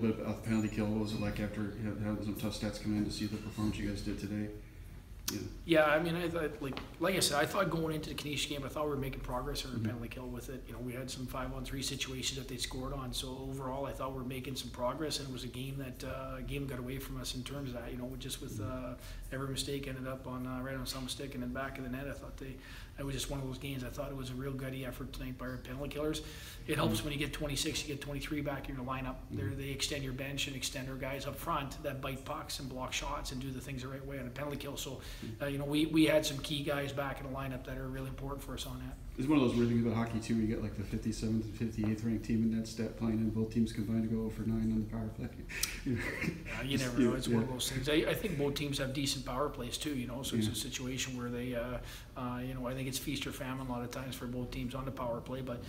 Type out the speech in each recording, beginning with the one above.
Bit about the penalty kill. What was it like after having some tough stats come in to see the performance you guys did today? Yeah, I mean, I thought, like I said, I thought going into the Canadian game, I thought we were making progress on our penalty kill with it. You know, we had some 5-on-3 situations that they scored on. So overall, I thought we were making some progress, and it was a game that game got away from us in terms of that. You know, just with every mistake ended up on right on some stick and then back of the net. I thought it was just one of those games. I thought it was a real gutty effort tonight by our penalty killers. It helps when you get 26, you get 23 back in your lineup. They extend your bench and extend our guys up front that bite pucks and block shots and do the things the right way on a penalty kill. So, you know, we had some key guys back in the lineup that are really important for us on that. It's one of those weird things about hockey too. You get like the 57th and 58th ranked team in that stat playing, and both teams combined to go for 9 on the power play. Yeah, you never know. It's one of those things. I think both teams have decent power plays too. You know, so it's a situation where they, you know, I think it's feast or famine a lot of times for both teams on the power play. But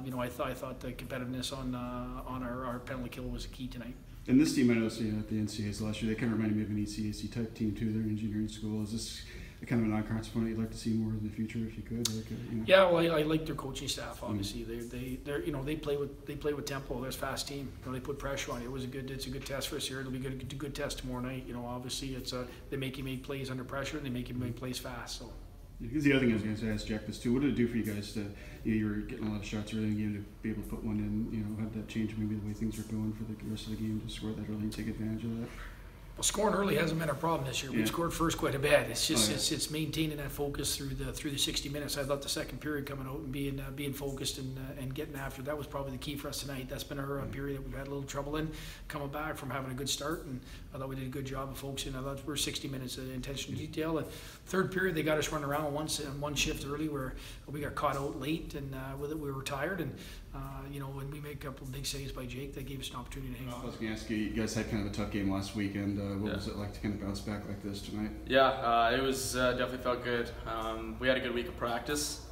you know, I thought the competitiveness on our penalty kill was a key tonight. And this team, I know, at the NCAAs last year, they kind of reminded me of an ECAC type team too. They're engineering school. Is this kind of a non-conference opponent you'd like to see more in the future if you could? Like, you know? Yeah, well, I like their coaching staff. Obviously, they're you know, they play with tempo. They're a fast team. You know, they put pressure on you. It's a good test for us here. It'll be a good test tomorrow night. You know, obviously it's they make you make plays under pressure and they make you make plays fast. So. Because the other thing I was going to ask Jack this too. What did it do for you guys to, you were getting a lot of shots early in the game, to be able to put one in? You know, had that change maybe the way things were going for the rest of the game to score that early and take advantage of that? Well, scoring early hasn't been a problem this year. We've scored first quite a bit. It's just it's maintaining that focus through the 60 minutes. I thought the second period coming out and being focused and getting after that was probably the key for us tonight. That's been our period that we've had a little trouble in coming back from having a good start, and I thought we did a good job of focusing. I thought we're 60 minutes of attention to detail. And third period they got us running around one shift early where we got caught out late and with it we were tired, and you know, when we made a couple of big saves by Jake, that gave us an opportunity to hang on. I was going to ask you, you guys had kind of a tough game last weekend. What was it like to kind of bounce back like this tonight? Yeah, it was definitely felt good. We had a good week of practice,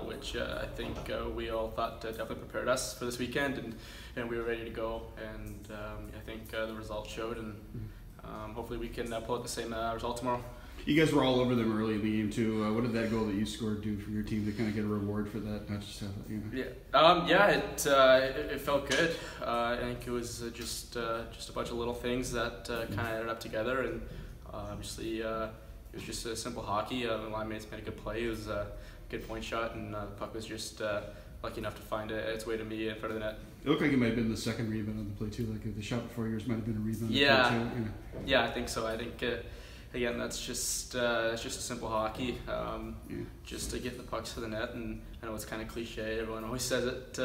which I think we all thought definitely prepared us for this weekend, and we were ready to go. And I think the results showed, and hopefully we can pull out the same result tomorrow. You guys were all over them early in the game too. What did that goal that you scored do for your team to kind of get a reward for that? Not just have it, you know. It felt good. I think it was just a bunch of little things that kind of added up together, and obviously it was just a simple hockey. The line mates made a good play. It was a good point shot, and the puck was just lucky enough to find its way to me in front of the net. It looked like it might have been the second rebound on the play too. Like the shot before yours might have been a rebound. Yeah, on the play too, you know? Yeah, I think so. I think. Again, that's just a simple hockey, just to get the pucks to the net, and I know it's kind of cliche. Everyone always says it,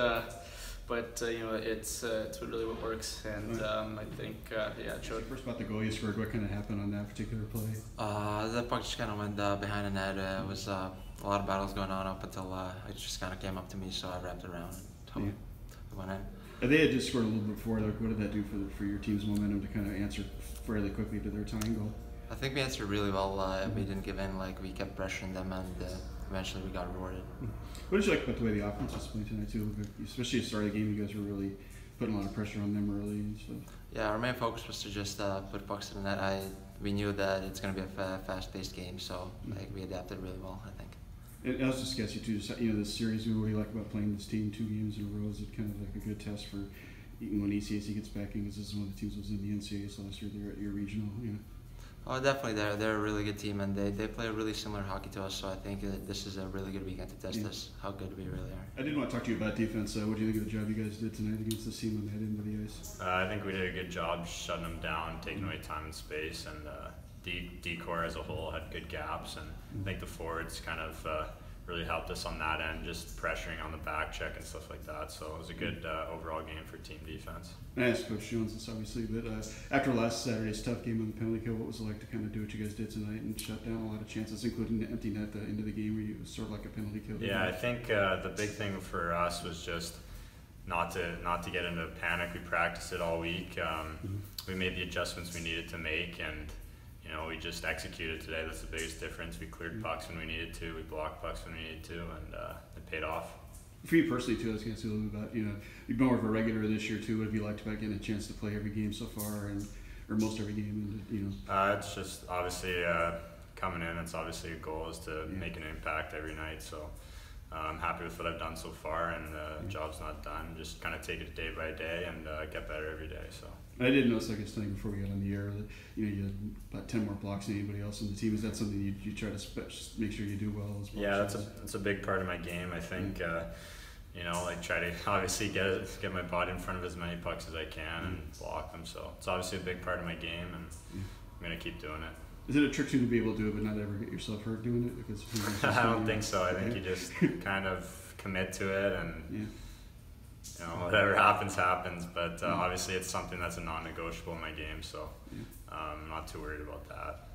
but you know, it's really what works, and I think it showed. First about the goal you scored, what kind of happened on that particular play? The puck just kind of went behind the net. It was a lot of battles going on up until it just kind of came up to me, so I wrapped it around and it went in. They had just scored a little bit before. Like, what did that do for your team's momentum to kind of answer fairly quickly to their tying goal? I think we answered really well. We didn't give in. Like, we kept pressuring them, and eventually we got rewarded. What did you like about the way the offense was playing tonight too? Especially at the start of the game, you guys were really putting a lot of pressure on them early and stuff. Yeah, our main focus was to just put pucks to the net. We knew that it's going to be a fast-paced game, so like we adapted really well, I think. And I was just guessing too, just, you know, this series. What do you like about playing this team 2 games in a row? Is it kind of like a good test for even when ECAC gets back in? Because this is one of the teams that was in the NCAAs last year. They're at your regional, you know. Oh, definitely. They're a really good team, and they play a really similar hockey to us. So I think that this is a really good weekend to test us how good we really are. I did want to talk to you about defense. What do you think of the job you guys did tonight against this team on the head end of the ice? I think we did a good job shutting them down, taking away time and space, and D-core as a whole had good gaps, and I think the forwards kind of really helped us on that end, just pressuring on the back check and stuff like that. So it was a good overall game for team defense. I asked Coach Jones this obviously, but after last Saturday's tough game on the penalty kill, what was it like to kind of do what you guys did tonight and shut down a lot of chances, including the empty net at the end of the game where you was sort of like a penalty kill? Yeah, I think the big thing for us was just not to get into a panic. We practiced it all week. We made the adjustments we needed to make, and you know, we just executed today. That's the biggest difference. We cleared pucks when we needed to. We blocked pucks when we needed to, and it paid off. For you personally too, I was going to say a little bit about, you know, you've been more of a regular this year too. What have you liked about getting a chance to play every game so far, or most every game? And, you know, it's just obviously coming in. It's obviously a goal is to make an impact every night. So I'm happy with what I've done so far, and the job's not done. Just kind of take it day by day and get better every day. So. I did notice, like I was saying before we got on the air, that you had about 10 more blocks than anybody else on the team. Is that something you try to make sure you do well as well? Yeah, that's a big part of my game. I think I try to obviously get my body in front of as many pucks as I can and block them. So it's obviously a big part of my game, and I'm gonna keep doing it. Is it a trick to be able to do it but not ever get yourself hurt doing it? Because I don't think so. I think you just kind of commit to it, and whatever happens. But obviously, it's something that's a non-negotiable in my game, so I'm not too worried about that.